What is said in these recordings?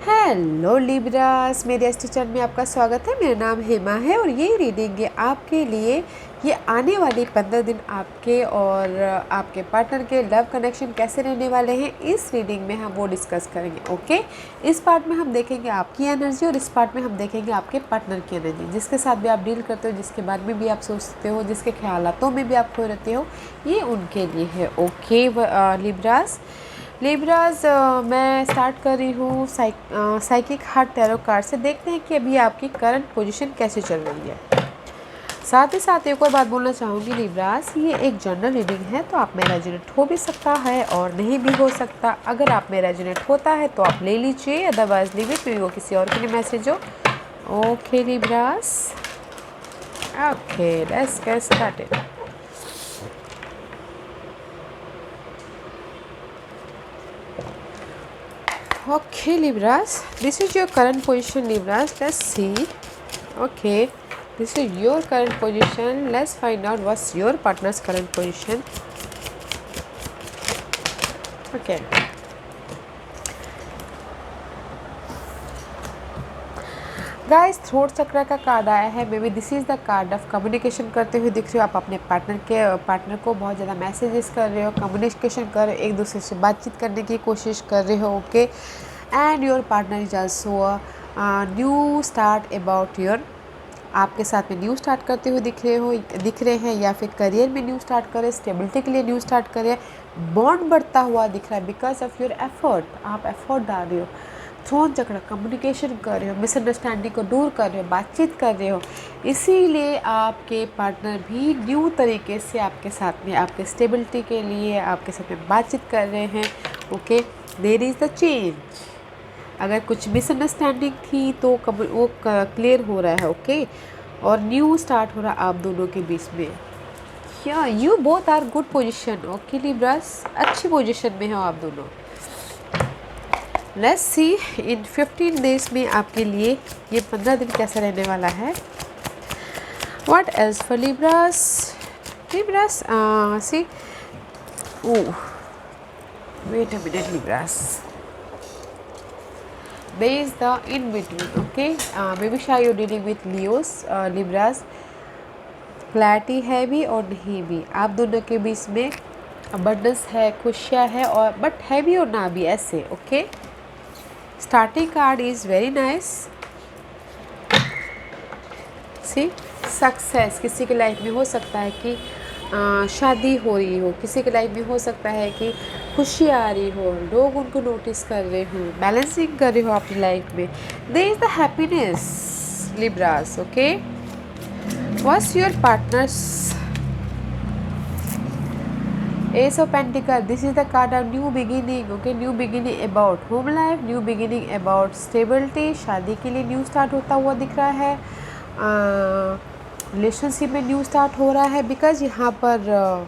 Hello Libras, मेरे astro channel में आपका स्वागत है। मेरा नाम हेमा है और ये रीडिंग है आपके लिए। ये आने वाले 15 दिन आपके और आपके पार्टनर के लव कनेक्शन कैसे रहने वाले हैं, इस रीडिंग में हम वो डिस्कस करेंगे। ओके, इस पार्ट में हम देखेंगे आपकी एनर्जी और इस पार्ट में हम देखेंगे आपके पार्टनर की एनर्जी, जिसके साथ भी आप डील करते हो, जिसके बारे में भी आप सोचते हो, जिसके ख्यालातों में भी आप खो रहते हो, ये उनके लिए है। ओके लिब्रास, मैं स्टार्ट कर रही हूँ साइकिक हार्ट टैरो कार्ड से। देखते हैं कि अभी आपकी करंट पोजीशन कैसे चल रही है। साथ ही साथ एक और बात बोलना चाहूँगी लिब्रास, ये एक जनरल रीडिंग है, तो आप में रेजोनेट हो भी सकता है और नहीं भी हो सकता। अगर आप में रेजोनेट होता है तो आप ले लीजिए, अदरवाइज लीव इट, वो किसी और के लिए मैसेज हो। Okay Libras, okay let's get started. Okay Libras, this is your current position Libras. Let's see. Okay, this is your current position. Let's find out what's your partner's current position. Okay, guys, throat चक्र का card आया है। May be this is the card of communication करते हुए दिख रहे हो। आप अपने पार्टनर को बहुत ज़्यादा मैसेजेस कर रहे हो, कम्युनिकेशन कर रहे हो, एक दूसरे से बातचीत करने की कोशिश कर रहे हो। Okay, and your partner is also new start about your, आपके साथ में न्यू स्टार्ट करते हुए दिख रहे हैं, या फिर करियर में न्यू स्टार्ट कर रहे हैं, स्टेबिलिटी के लिए न्यू स्टार्ट कर रहे हैं। बॉन्ड बढ़ता हुआ दिख रहा है बिकॉज ऑफ योर एफर्ट। आप एफर्ट डाल रहे हो, थ्रोन चक्र कम्युनिकेशन कर रहे हो, मिसअंडरस्टैंडिंग को दूर कर रहे हो, बातचीत कर रहे हो। इसीलिए आपके पार्टनर भी न्यू तरीके से आपके साथ में, आपके स्टेबिलिटी के लिए आपके साथ में बातचीत कर रहे हैं। Okay, there is the change. अगर कुछ मिसअंडरस्टैंडिंग थी तो वो क्लियर हो रहा है। ओके, और न्यू स्टार्ट हो रहा है आप दोनों के बीच में। या you both are good position. Okay Libras, अच्छी पोजिशन में हो आप दोनों। लेट्स सी इन 15 डेज में आपके लिए ये 15 दिन कैसा रहने वाला है। What else for Libras? Libras, see, oh wait a minute Libras, there is the in between. Okay, maybe शायद you're dealing with Leos, Libras। Clarity है भी और नहीं भी, आप दोनों के बीच में अबंडेंस है, खुशियाँ है, और बट है भी और ना भी, ऐसे। Okay, starting card is very nice. See, success किसी के लाइफ में हो सकता है कि शादी हो रही हो, किसी के लाइफ में हो सकता है कि खुशी आ रही हो, लोग उनको नोटिस कर रहे हो, बैलेंसिंग कर रहे हो अपनी लाइफ में। There is the happiness Libras. Okay, what's your partners? Ace of pentacle, this is the card of new beginning. Okay, new beginning about home life, new beginning about stability, शादी के लिए new start होता हुआ दिख रहा है। Relationship में new start हो रहा है बिकॉज यहाँ पर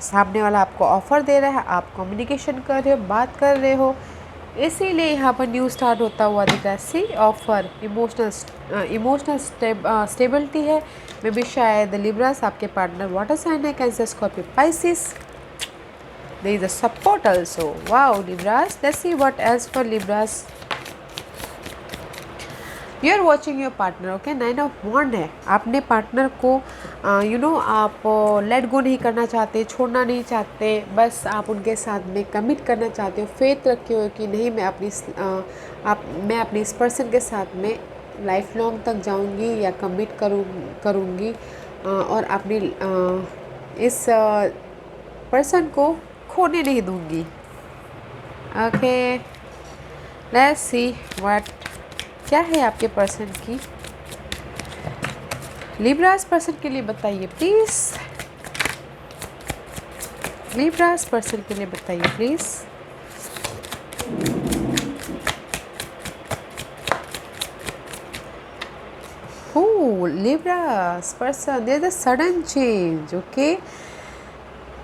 सामने वाला आपको ऑफ़र दे रहा है, आप कम्युनिकेशन कर रहे हो, बात कर रहे हो, इसीलिए यहाँ पर न्यू स्टार्ट होता हुआ दिख रहा है। सी, ऑफ़र, इमोशनल स्टेबिलिटी है। मे बी शायद लिब्रास आपके पार्टनर वाटर साइन है, cancer, Scorpio, Pisces. There is a support also. Wow Libras, let's see what else for Libras. You are watching your partner. Okay, 9 of wand है। आपने partner को आप let go नहीं करना चाहते, छोड़ना नहीं चाहते, बस आप उनके साथ में कमिट करना चाहते हो, फेथ रखे हो कि नहीं, मैं अपनी इस पर्सन के साथ में लाइफ लॉन्ग तक जाऊंगी या कमिट करूंगी और अपनी इस पर्सन को खोने नहीं दूंगी। ओके, लेट्स सी व्हाट, क्या है आपके पर्सन की, लिब्रास पर्सन के लिए बताइए प्लीज। लिब्रास पर्सन के लिए बताइए please. Oh Libras person, there is a sudden change. Okay,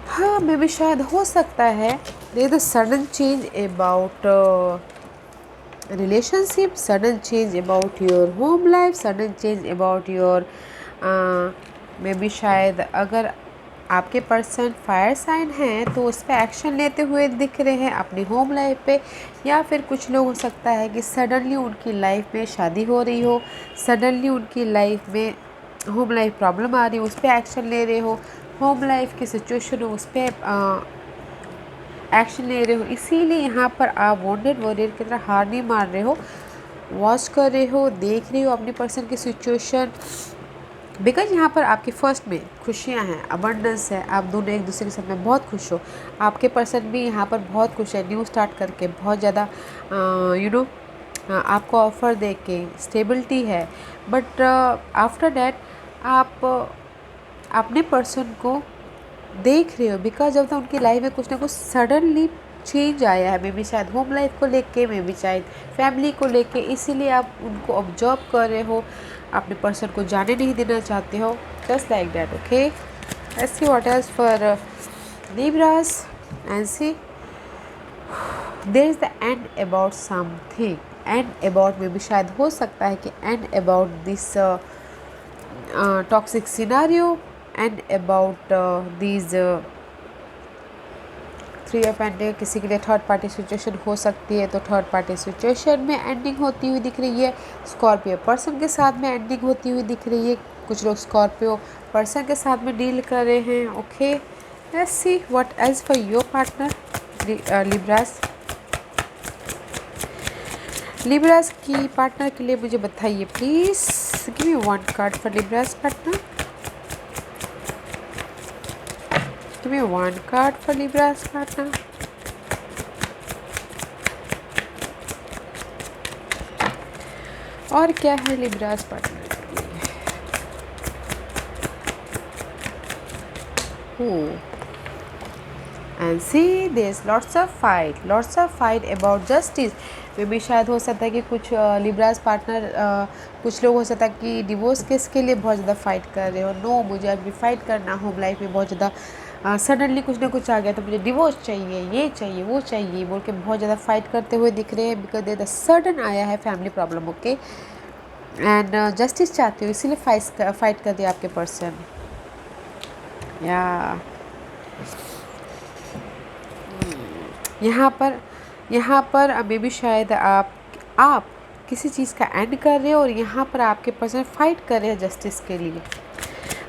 हाँ, मे भी शायद हो सकता है there is a sudden change about relationship, sudden change about your home life, sudden change about your maybe शायद अगर आपके पर्सन फायर साइन हैं तो उस पर एक्शन लेते हुए दिख रहे हैं अपनी होम लाइफ पे, या फिर कुछ लोग हो सकता है कि सडनली उनकी लाइफ में शादी हो रही हो, सडनली उनकी लाइफ में होम लाइफ प्रॉब्लम आ रही हो, उस पर एक्शन ले रहे हो, होम लाइफ की सिचुएशन हो उस पर एक्शन ले रहे हो। इसीलिए यहाँ पर आप वॉन्टेड वॉरियर की तरह हार नहीं मार रहे हो, वॉच कर रहे हो, देख रहे हो अपनी पर्सन की सिचुएशन, बिकॉज यहाँ पर आपके फर्स्ट में खुशियाँ हैं, अबंडेंस है, आप दोनों एक दूसरे के साथ में बहुत खुश हो, आपके पर्सन भी यहाँ पर बहुत खुश है, न्यू स्टार्ट करके बहुत ज़्यादा आपको ऑफ़र दे के स्टेबिलिटी है। बट आफ्टर डैट आप अपने पर्सन को देख रहे हो, बिकॉज जब तक उनकी लाइफ में कुछ ना कुछ सडनली चेंज आया है, मे बी शायद होम लाइफ को लेके, मे बी शायद फैमिली को लेके, इसीलिए आप उनको ऑब्जर्व कर रहे हो, अपने पर्सन को जाने नहीं देना चाहते हो, just like that. Okay, let's see what else for Libras and see there is the end about something, end about में भी शायद हो सकता है कि end about this toxic scenario, end about these three of pentacle. किसी के लिए थर्ड पार्टी सिचुएशन हो सकती है, तो थर्ड पार्टी सिचुएशन में एंडिंग होती हुई दिख रही है, स्कॉर्पियो पर्सन के साथ में एंडिंग होती हुई दिख रही है, कुछ लोग स्कॉर्पियो पर्सन के साथ में डील कर रहे हैं। Okay, let's see what else for your partner Libras. Libras की पार्टनर के लिए मुझे बताइए please, give me one card for Libras partner, give me one card for Libras partner. और क्या है लिब्रास पार्टनर के लिए? And see this lots of fight about justice. मे भी शायद हो सकता है कि कुछ लिब्रास पार्टनर कुछ लोग हो सकता है कि डिवोर्स केस के लिए बहुत ज़्यादा फाइट कर रहे हो। नो, मुझे अभी फाइट करना, होम लाइफ में बहुत ज़्यादा सडनली कुछ ना कुछ आ गया तो मुझे डिवोर्स चाहिए, ये चाहिए, वो चाहिए बोल के बहुत ज़्यादा फाइट करते हुए दिख रहे हैं, बिकॉज दे द सडन आया है family problem. Okay, and justice चाहते हो, इसीलिए फाइट कर दिया आपके पर्सन। या यहाँ पर अभी भी शायद आप किसी चीज़ का एंड कर रहे हो और यहाँ पर आपके पर्सन फाइट कर रहे हैं जस्टिस के लिए।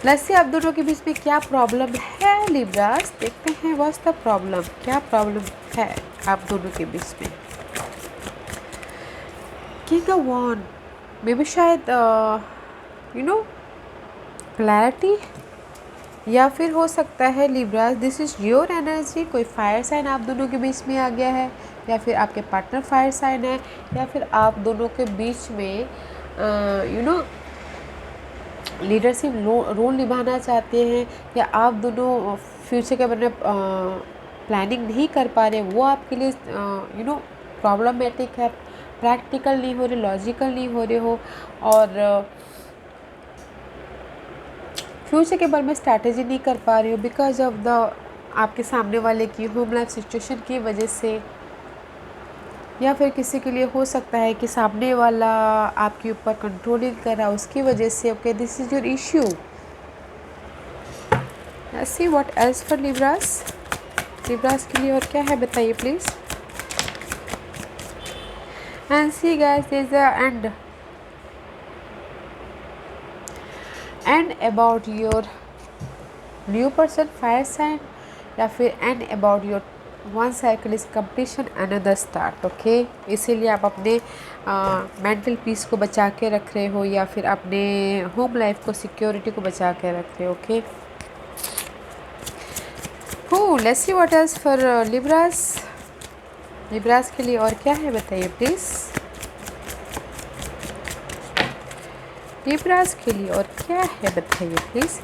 लेट्स सी आप दोनों के बीच में क्या प्रॉब्लम है लिब्रास, देखते हैं व्हाट्स द प्रॉब्लम, क्या प्रॉब्लम है आप दोनों के बीच में। King of wand, maybe शायद क्लैरिटी, या फिर हो सकता है Libras this is your energy, कोई फायर साइन आप दोनों के बीच में आ गया है, या फिर आपके पार्टनर फायर साइन है, या फिर आप दोनों के बीच में लीडरशिप रोल निभाना चाहते हैं, या आप दोनों फ्यूचर के बारे में प्लानिंग नहीं कर पा रहे, वो आपके लिए प्रॉब्लमेटिक है, प्रैक्टिकल नहीं हो रहे, लॉजिकल नहीं हो रहे हो, और फ्यूचर के बारे में स्ट्रैटेजी नहीं कर पा रही हो बिकॉज ऑफ द आपके सामने वाले की होम लाइफ सिचुएशन की वजह से, या फिर किसी के लिए हो सकता है कि सामने वाला आपके ऊपर कंट्रोलिंग कर रहा है उसकी वजह से। Okay, this is your issue. Let's see what else for Libras के लिए और क्या है बताइए please. And see guys, there is a end about your new person fire sign, या फिर end about your one cycle is completion another start. Okay, इसीलिए आप अपने मेंटल पीस को बचा के रख रहे हो, या फिर अपने होम लाइफ को, सिक्योरिटी को बचा के रख रहे हो। Okay, let's see what else for Libras के लिए और क्या है बताइए प्लीज़। लिब्रास के लिए और क्या है बताइए please.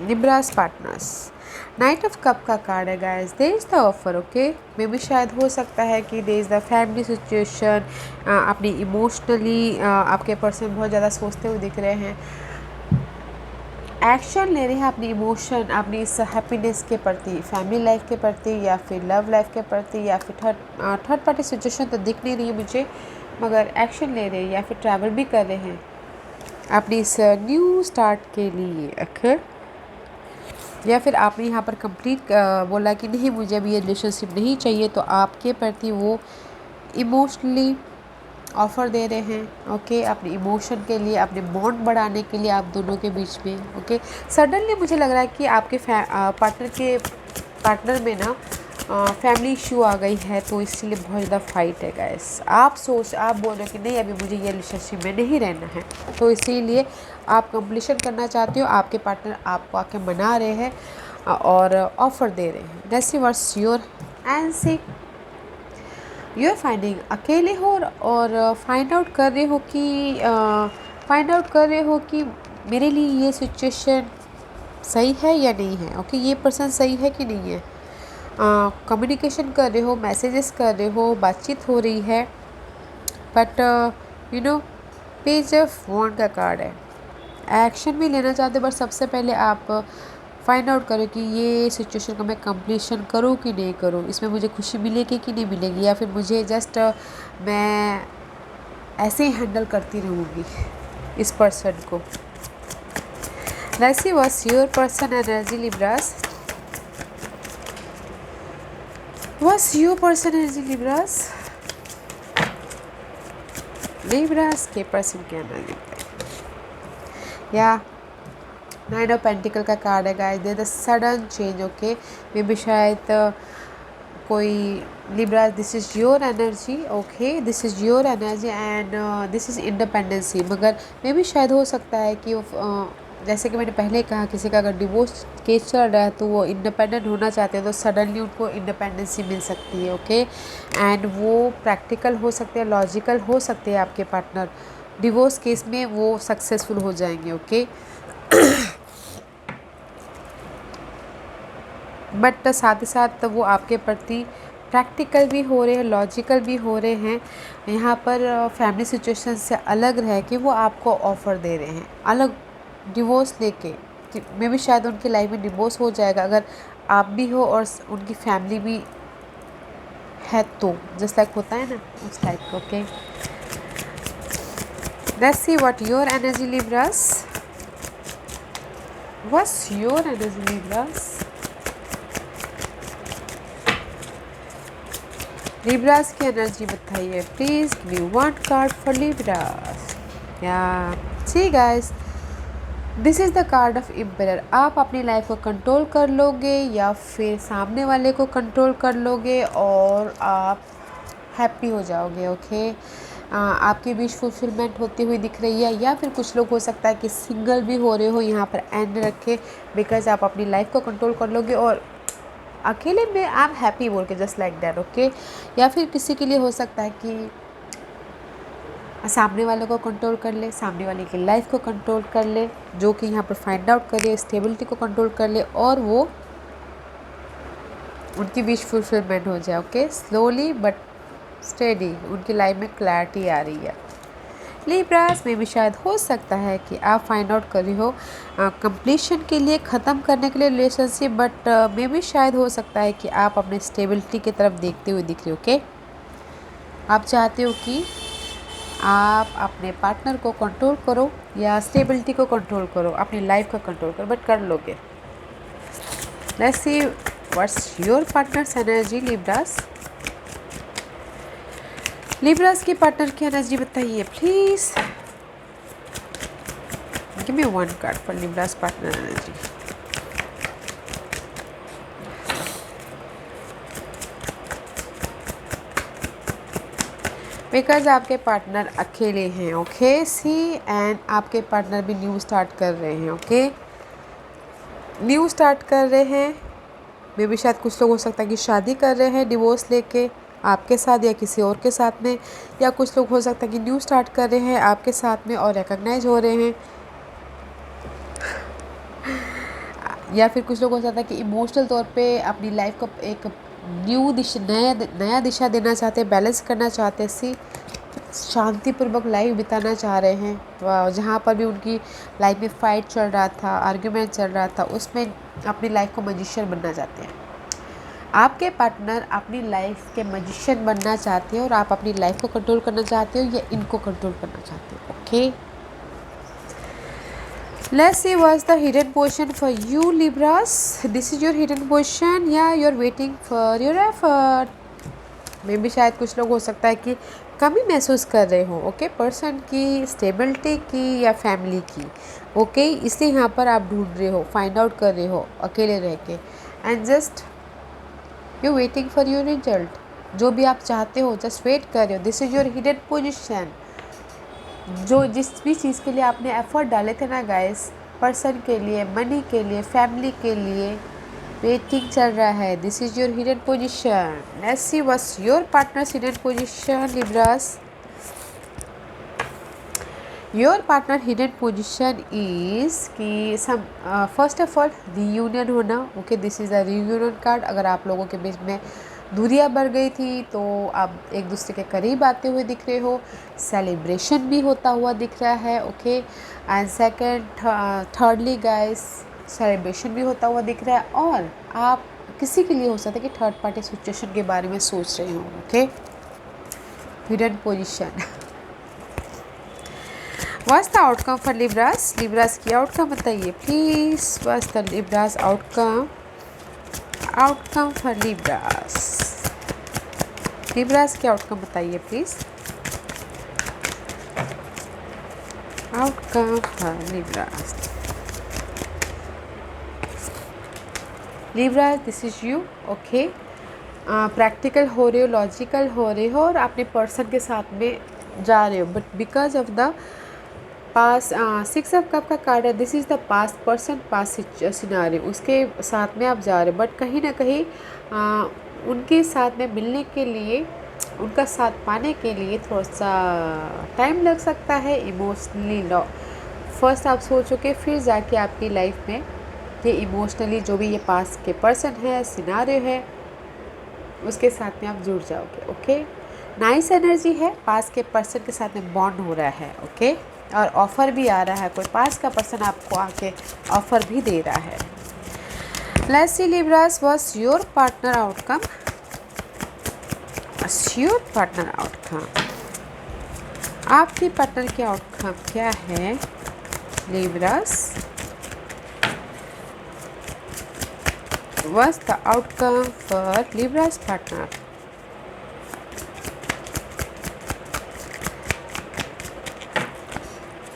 Libras partners, knight of cup का कार्ड है guys, there is the offer. Okay, मे भी शायद हो सकता है कि there is the family situation, अपनी इमोशनली आपके पर्सन बहुत ज़्यादा सोचते हुए दिख रहे हैं, एक्शन ले रहे हैं अपनी इमोशन, अपनी इस हैप्पीनेस के प्रति, फैमिली लाइफ के प्रति, या फिर लव लाइफ के प्रति, या फिर थर्ड पार्टी सिचुएशन तो दिख नहीं रही है मुझे, मगर एक्शन ले रहे हैं या फिर ट्रैवल भी कर रहे हैं। अपनी इस न्यू स्टार्ट के लिए। ओके, या फिर आपने यहाँ पर कंप्लीट बोला कि नहीं मुझे अभी ये रिलेशनशिप नहीं चाहिए, तो आपके प्रति वो इमोशनली ऑफ़र दे रहे हैं। ओके, अपने इमोशन के लिए, अपने बॉन्ड बढ़ाने के लिए आप दोनों के बीच में। ओके, सडनली मुझे लग रहा है कि आपके पार्टनर में ना फैमिली इशू आ गई है, तो इसलिए बहुत ज़्यादा फाइट है गाइस। आप बोल रहे हो कि नहीं अभी मुझे ये रिलेशनशिप में नहीं रहना है, तो इसीलिए आप कंप्लीशन करना चाहते हो। आपके पार्टनर आपको आके मना रहे हैं और ऑफ़र दे रहे हैं। Let's see what's your answer. You are finding, अकेले हो और फाइंड आउट कर रहे हो कि मेरे लिए ये सिचुएशन सही है या नहीं है। ओके, ये पर्सन सही है कि नहीं है। कम्युनिकेशन कर रहे हो, मैसेजेस कर रहे हो, बातचीत हो रही है, but you know page of wand का कार्ड है। एक्शन भी लेना चाहते हो, बट सबसे पहले आप फाइंड आउट करो कि ये सिचुएशन को मैं कंप्लीशन करूँ कि नहीं करूँ, इसमें मुझे खुशी मिलेगी कि नहीं मिलेगी, या फिर मुझे जस्ट मैं ऐसे ही हैंडल करती रहूँगी इस पर्सन को। Let's see what's your person energy Libras. What's your person energy Libras. Libras के पर्सन की एनर्जी या नाइन ऑफ पेंटिकल का कार्ड है guys. There the sudden change. Okay, maybe शायद कोई Libras, this is your energy. Okay, this is your energy and this is independency. मगर maybe शायद हो सकता है कि जैसे कि मैंने पहले कहा, किसी का अगर डिवोर्स केस चल रहा है तो वो इंडिपेंडेंट होना चाहते हैं, तो सडनली उनको इंडिपेंडेंसी मिल सकती है। ओके, एंड वो प्रैक्टिकल हो सकते हैं, लॉजिकल हो सकते हैं। आपके पार्टनर डिवोर्स केस में वो सक्सेसफुल हो जाएंगे। ओके, बट साथ ही साथ वो आपके प्रति प्रैक्टिकल भी हो रहे हैं, लॉजिकल भी हो रहे हैं। यहाँ पर फैमिली सिचुएशन से अलग रह के वो आपको ऑफ़र दे रहे हैं, अलग डिवोर्स लेके। मे भी शायद उनकी लाइफ में डिवोर्स हो जाएगा अगर आप भी हो और उनकी फैमिली भी है, तो जस्ट लाइक होता है ना उस टाइप का। Okay, let's see what your energy Libras. What's your energy Libras. Libras की एनर्जी बताइए please. Give me one card for Libras. या see guys, this is the card of emperor. आप अपनी लाइफ को कंट्रोल कर लोगे या फिर सामने वाले को कंट्रोल कर लोगे और आप हैप्पी हो जाओगे। ओके, आपकी विश फुलफिलमेंट होती हुई दिख रही है, या फिर कुछ लोग हो सकता है कि सिंगल भी हो रहे हो। यहाँ पर एंड रखे, बिकॉज आप अपनी लाइफ को कंट्रोल कर लोगे और अकेले में आप हैप्पी बोल के, जस्ट लाइक दैट। ओके, या फिर किसी के लिए हो सकता है कि सामने वाले को कंट्रोल कर ले, सामने वाले की लाइफ को कंट्रोल कर ले, जो कि यहाँ पर फाइंड आउट करे, स्टेबिलिटी को कंट्रोल कर ले और वो उनकी विश फुलफिलमेंट हो जाए। ओके, स्लोली बट स्टेडी उनकी लाइफ में क्लैरिटी आ रही है। लिब्रास में भी शायद हो सकता है कि आप फाइंड आउट कर रही हो कंप्लीशन के लिए, ख़त्म करने के लिए रिलेशनशिप, बट मे भी शायद हो सकता है कि आप अपने स्टेबिलिटी की तरफ देखते हुए दिख रहे हो। ओके, आप चाहते हो कि आप अपने पार्टनर को कंट्रोल करो या स्टेबिलिटी को कंट्रोल करो, अपनी लाइफ को कंट्रोल करो, बट कर लोगे। Let's see what's your partners energy Libras. Libras के पार्टनर की एनर्जी बताइए please. Give me one card for Libras partner energy. Because आपके पार्टनर अकेले हैं। ओके, सी एंड आपके पार्टनर भी न्यू स्टार्ट कर रहे हैं। ओके, न्यू स्टार्ट कर रहे हैं। मे भी शायद कुछ लोग हो सकता है कि शादी कर रहे हैं डिवोर्स लेके आपके साथ या किसी और के साथ में, या कुछ लोग हो सकता है कि न्यू स्टार्ट कर रहे हैं आपके साथ में और रिकॉग्नाइज हो रहे हैं, या फिर कुछ लोग हो सकता है कि इमोशनल तौर पे अपनी लाइफ को एक न्यू नया दिशा देना चाहते हैं, बैलेंस करना चाहते हैं, सी शांतिपूर्वक लाइफ बिताना चाह रहे हैं। जहाँ पर भी उनकी लाइफ में फ़ाइट चल रहा था, आर्ग्यूमेंट चल रहा था, उसमें अपनी लाइफ को मैजिशियन बनना चाहते हैं। आपके पार्टनर अपनी लाइफ के मैजिशियन बनना चाहते हैं और आप अपनी लाइफ को कंट्रोल करना चाहते हो या इनको कंट्रोल करना चाहते हो। Okay, Let's see what's the hidden position for you Libras. This is your hidden position. Yeah, you're waiting for your effort. मे भी शायद कुछ लोग हो सकता है कि कमी महसूस कर रहे हो ओके पर्सन की, स्टेबिलिटी की या फैमिली की ओके इसलिए यहाँ पर आप ढूंढ रहे हो, फाइंड आउट कर रहे हो अकेले रह के and just you waiting for your result. जो भी आप चाहते हो जस्ट वेट कर रहे हो। This is your hidden position. जो जिस भी चीज़ के लिए आपने एफर्ट डाले थे ना गाइस, पर्सन के लिए, मनी के लिए, फैमिली के लिए, वेटिंग चल रहा है। This is your hidden position. Let's see what's your partners hidden position Libras. Your partner hidden position is कि सम फर्स्ट ऑफ ऑल रीयूनियन होना okay. This is the reunion card. अगर आप लोगों के बीच में दूरियां बढ़ गई थी तो आप एक दूसरे के करीब आते हुए दिख रहे हो। सेलिब्रेशन भी होता हुआ दिख रहा है okay. And second thirdly guys celebration भी होता हुआ दिख रहा है और आप किसी के लिए हो सकता है कि थर्ड पार्टी सिचुएशन के बारे में सोच रहे हो okay. Hidden position. What's the outcome for Libras. Libras की आउटकम बताइए please. What's the Libras outcome. Outcome for Libras. Libras की आउटकम बताइए please. Outcome for Libras. Libra this is you okay. Practical हो रहे हो, लॉजिकल हो रहे हो और अपने पर्सन के साथ में जा रहे हो but because of the pass six of cup का कार्ड है। This is the past person, past scenario, उसके साथ में आप जा रहे हो बट कहीं ना कहीं उनके साथ में मिलने के लिए, उनका साथ पाने के लिए थोड़ा सा टाइम लग सकता है इमोशनली। फर्स्ट आप सोचोगे फिर जाके आपकी लाइफ में ये इमोशनली जो भी ये पास के पर्सन है, सिनारियो है, उसके साथ में आप जुड़ जाओगे ओके। नाइस एनर्जी है। पास के पर्सन के साथ में बॉन्ड हो रहा है ओके। और ऑफ़र भी आ रहा है, कोई पास का पर्सन आपको आके ऑफ़र भी दे रहा है। Let's see Libras what's your partner outcome. Your partner outcome. आपके पार्टनर के आउटकम क्या है Libras. What's the outcome for Libra's partner?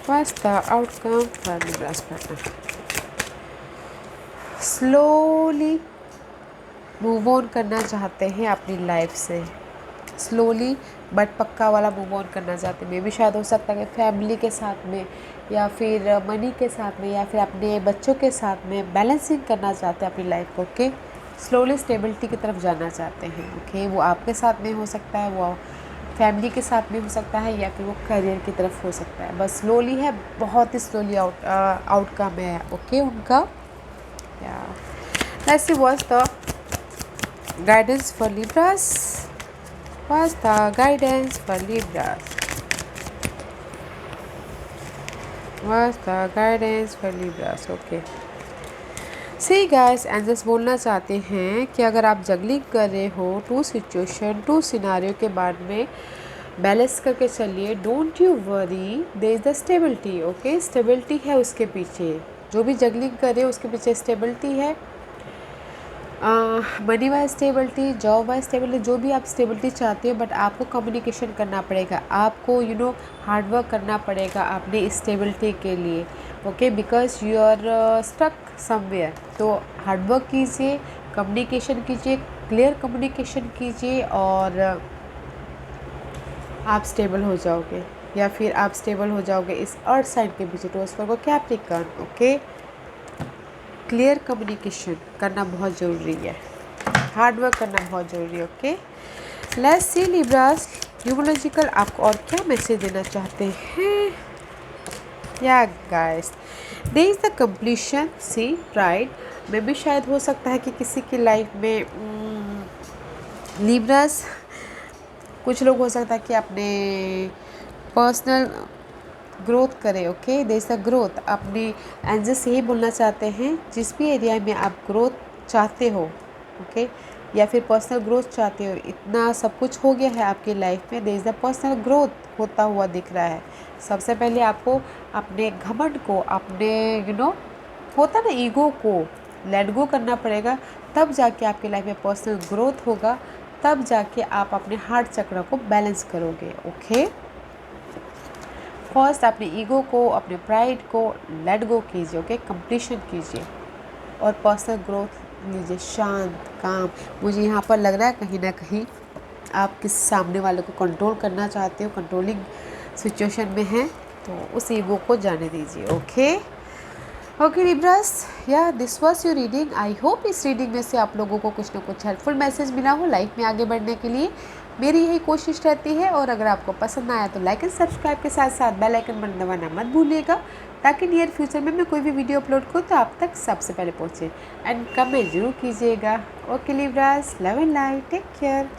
What's the outcome for Libra's partner? Slowly move on करना चाहते हैं अपनी लाइफ से। स्लोली बट पक्का वाला मूव ऑन करना चाहते हैं। मे भी शायद हो सकता है कि फैमिली के साथ में या फिर मनी के साथ में या फिर अपने बच्चों के साथ में बैलेंसिंग करना चाहते हैं अपनी लाइफ को ओके। स्लोली स्टेबिलिटी की तरफ जाना चाहते हैं ओके। वो आपके साथ में हो सकता है, वो फैमिली के साथ में हो सकता है या फिर वो करियर की तरफ हो सकता है। बस स्लोली है, बहुत ही स्लोली आउटकम है ओके उनका। Let's see what's the guidance for Libras. What's the guidance for Libras? What's the guidance for Libras? Okay. See guys, angels बोलना चाहते हैं कि अगर आप जगलिंग कर रहे हो टू सिचुएशन, टू सिनारियो के बाद में बैलेंस करके चलिए। Don't you worry, there is the stability okay. Stability है उसके पीछे। जो भी जगलिंग कर रहे हो उसके पीछे स्टेबिलिटी है। Money wise stability, job wise stability, जो भी आप स्टेबिलिटी चाहते हो बट आपको कम्युनिकेशन करना पड़ेगा, आपको हार्ड वर्क करना पड़ेगा अपनी स्टेबिलिटी के लिए okay. Because you are stuck somewhere. तो हार्ड वर्क कीजिए, कम्युनिकेशन कीजिए, क्लियर कम्युनिकेशन कीजिए और आप स्टेबल हो जाओगे या फिर आप स्टेबल हो जाओगे इस अर्थ साइन के पीछे। तो उस पर को कैप्रिकॉर्न ओके। क्लियर कम्युनिकेशन करना बहुत ज़रूरी है, हार्ड वर्क करना बहुत ज़रूरी है okay. Let's see Libras numerological आपको और क्या मैसेज देना चाहते हैं। या guys there is the completion see pride. में भी शायद हो सकता है कि किसी की लाइफ में लिब्रास कुछ लोग हो सकता है कि अपने पर्सनल ग्रोथ करें okay. There is the growth. अपनी एंजल्स यही बोलना चाहते हैं जिस भी एरिया में आप ग्रोथ चाहते हो ओके, या फिर पर्सनल ग्रोथ चाहते हो, इतना सब कुछ हो गया है आपकी लाइफ में, there is the personal growth होता हुआ दिख रहा है। सबसे पहले आपको अपने घमंड को, अपने होता ना ईगो को लेट गो करना पड़ेगा, तब जाके आपकी लाइफ में पर्सनल ग्रोथ होगा, तब जाके आप अपने हार्ट चक्र को बैलेंस करोगे। ओके, फर्स्ट अपने ईगो को, अपने प्राइड को लेट गो कीजिए। ओके, कंप्लीशन कीजिए और पर्सनल ग्रोथ लीजिए, शांत काम। मुझे यहाँ पर लग रहा है कहीं ना कहीं आप किस सामने वाले को कंट्रोल करना चाहते हो, कंट्रोलिंग सिचुएशन में हैं, तो उस ईगो को जाने दीजिए। ओके ओके लिब्रास, या this was your reading. I hope इस रीडिंग में से आप लोगों को कुछ ना कुछ हेल्पफुल मैसेज मिला हो लाइफ में आगे बढ़ने के लिए। मेरी यही कोशिश रहती है, और अगर आपको पसंद आया तो लाइक एंड सब्सक्राइब के साथ साथ बेल आइकन बटन दबाना मत भूलिएगा, ताकि नियर फ्यूचर में मैं कोई भी वीडियो अपलोड करूँ तो आप तक सबसे पहले पहुँचे। एंड कमेंट जरूर कीजिएगा। Okay Libras, love and light, take care.